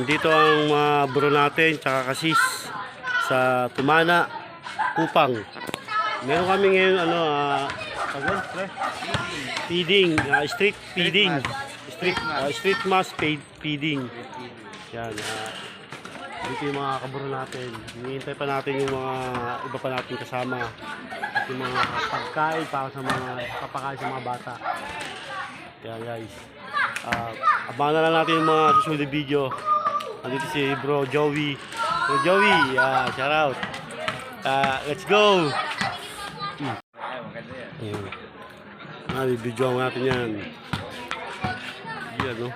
Nandito ang mga bro natin, tsaka kasis sa Tumana, Kupang. Meron kami ngayon feeding, street feeding. Street mass feeding. Yan, dito yung mga kaburo natin. Hinihintay pa natin yung mga iba pa natin kasama. At yung mga pagkain para sa mga papakain sa mga bata. Yan guys. Abangan na lang natin yung mga susunod na video. Nandito si Bro Joey. Bro Joey, shout out. Let's go! Video natin yan. Yan, no?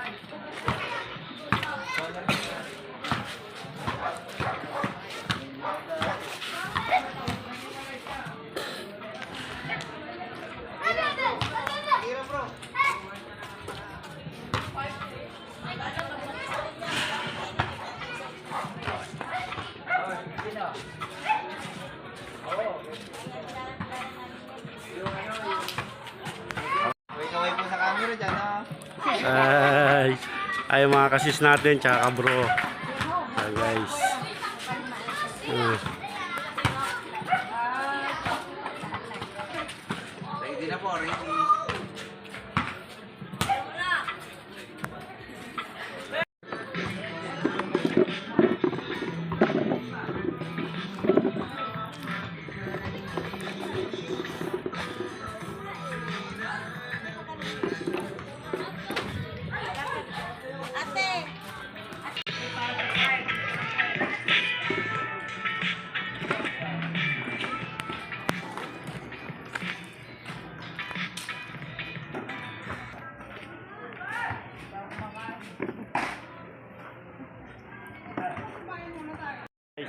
Kaway po sa camera dyan, ha? Ay mga kasis natin, tsaka bro. Guys. Ready na po, ready.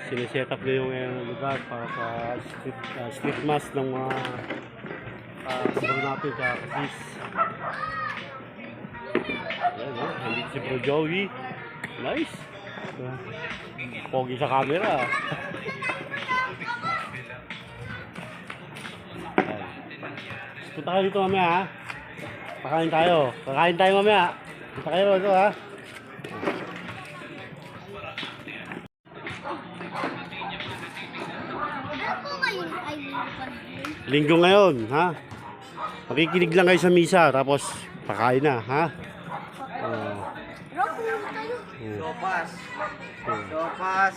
Siniset up na yung lugar para sa street mass ng mga kabaro natin sa kasis. Ayan, nandito si Bro Joey. Nice. Pogi sa camera. Punta kayo dito mamaya, ha? Pakain tayo. Kakain tayo mamaya. Punta kayo dito, ha? Linggo ngayon, ha? Makikinig lang kayo sa misa, tapos pakain na, ha? Sopas. Sopas.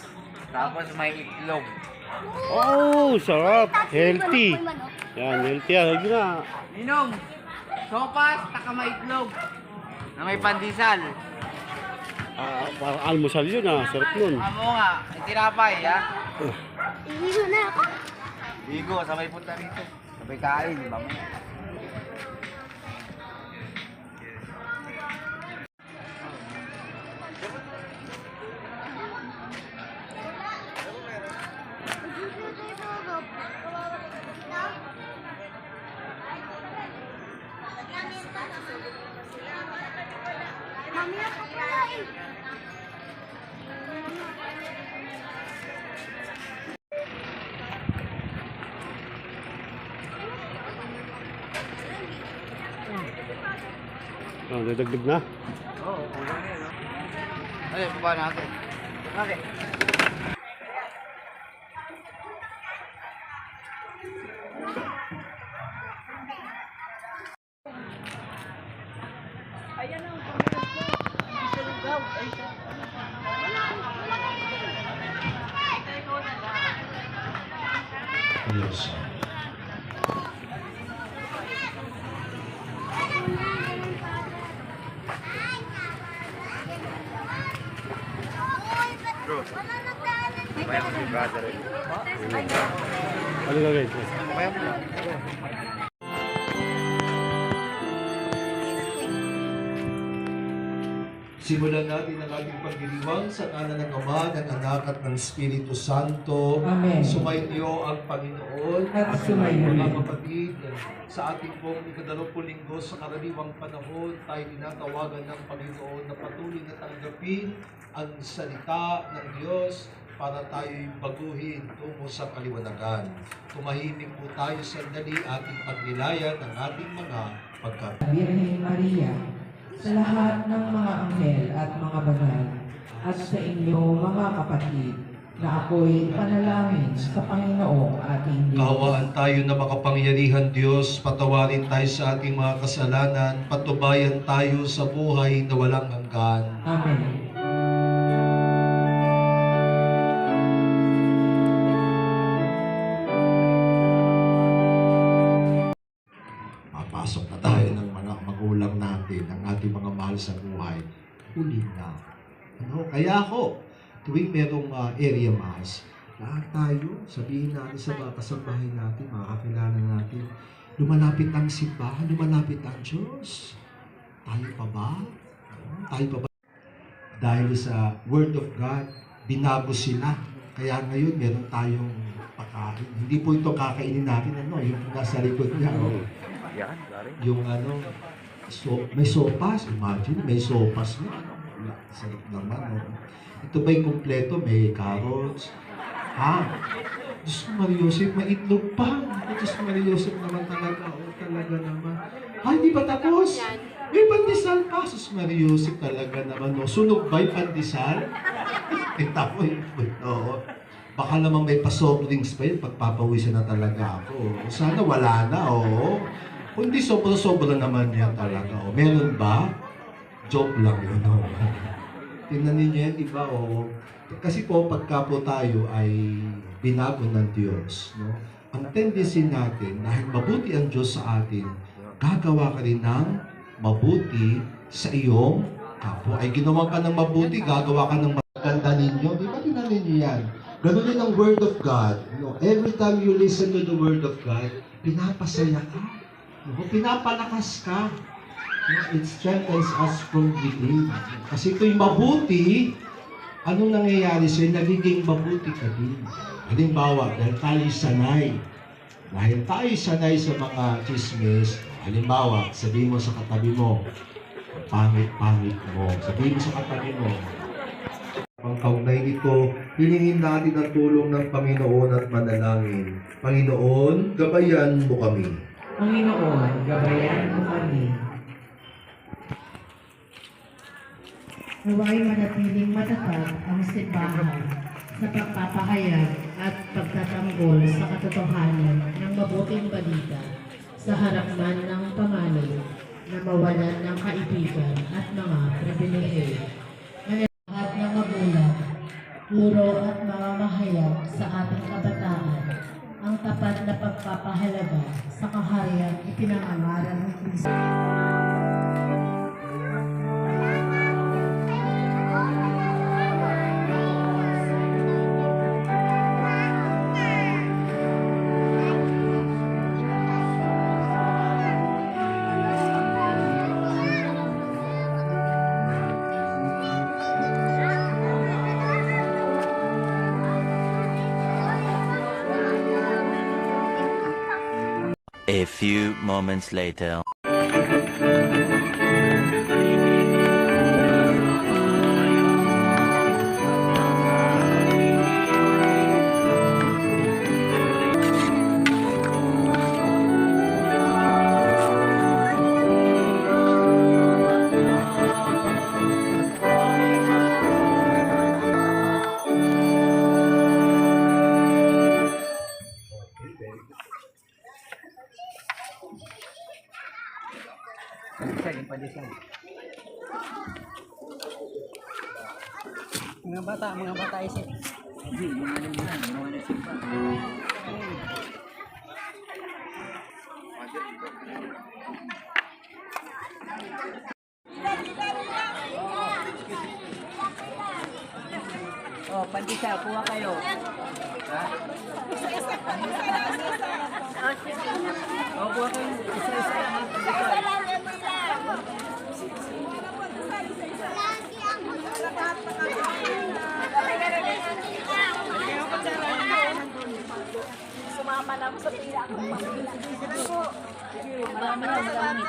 Tapos may itlog. Oh, sarap. Healthy. Yan, healthy. Healthy na. Minong. Sopas, taka may itlog. Na may pandesal. Parang almusal yun, ha? Sarap nun. Amo nga, itinapay, ha? Iiho na ako. Bigo, sabay punta rito. Sabay kain, mamaya. Mamaya pa pala eh. Dadagdag na. Oo, kulang na yun, no? Ay, baba natin. Okay. Ayan ang pagkakas mo. Yes. Kaya ko si brother eh. Ano gagawin? Kaya mo na. Simulan natin ang ating pagdiriwang sa ngalan ng Ama, ng Anak at ng Espiritu Santo. Amen. Sumainyo ang Panginoon At sumainyo mga rin. kapatid. Sa ating pong ikadalawampung linggo sa karaniwang panahon, tayo tinatawagan ng Panginoon na patuloy na tanggapin ang salita ng Diyos para tayo'y baguhin tungo sa kaliwanagan. Tumahimik po tayo sandali ating pagnilayan ng ating mga pagkat. Birhen Maria, sa lahat ng mga anghel at mga banal, at sa inyo mga kapatid na ako'y panalangin sa Panginoong ating Diyos. Kaawaan tayo na makapangyarihan Diyos, patawarin tayo sa ating mga kasalanan, patubayan tayo sa buhay na walang hanggan. Amen. Papasok na tayo ng mga magulang natin, ng ating mga mahal sa buhay. Huli na. Kaya ako, tuwing merong area mass, lahat tayo, sabihin natin sa mga kasambahay natin, mga kakilala natin, lumalapit ang simbahan, lumalapit ang Diyos. Tayo pa ba? Tayo pa ba? Dahil sa Word of God, binago sila. Kaya ngayon, meron tayong pagkain. Hindi po ito kakainin natin, yung nasa likod niya. Yung may sopas, imagine, may sopas na. Sarap naman. Ito ba'y kumpleto? May carrots. Diyos ko, Maria Joseph, may itlog pa. Diyos ko, Maria Joseph naman talaga. Talaga naman. Di ba tapos? May pandesal pa. Diyos Maria Joseph talaga naman. Sunog ba'y pandesal? Tapoy. Baka naman may pa-soft drinks pa yun. Pagpapawisan na talaga ako. Sana wala na, Kundi sobra-sobra naman yan talaga. Meron ba? Joke lang yun. Tingnan ninyo yan, iba Kasi po, pagka po tayo ay binago ng Diyos, ang tendency natin, dahil mabuti ang Diyos sa atin, gagawa ka rin ng mabuti sa iyong kapwa. Ay ginawa ka ng mabuti, gagawa ka ng maganda ninyo. Di ba tingnan ninyo yan? Ganun din ang Word of God. Every time you listen to the Word of God, pinapasaya ka. Pinapalakas ka. It strengthens us from within. Kasi ito'y mabuti, anong nangyayari sa'yo? Nagiging mabuti ka din. Halimbawa, dahil tayo sanay sa mga chismis, halimbawa, sabihin mo sa katabi mo, pangit-pangit mo. Sabihin mo sa katabi mo, ang kaugnay nito, hilingin natin ang tulong ng Panginoon at manalangin. Panginoon, gabayan mo kami. Panginoon, gabayan mo kami. Naway manatiling matatag ang simbahan sa pagpapahayag at pagtatanggol sa katotohanan ng mabuting balita sa harap man ng panganib na mawalan ng kaibigan at mga pribilehiyo. Lahat ng magulang, guro at mga mahayag sa ating kabataan ang tapat na pagpapahalaga sa kahariang ipinangangaral ni Kristo. A few moments later. Mga bata isip. Hindi, mga isip pa. Pandesal, kuha kayo. Ha? Kuha kayo. Isa-isa lang. Sumama lang sa pila ako. Marami.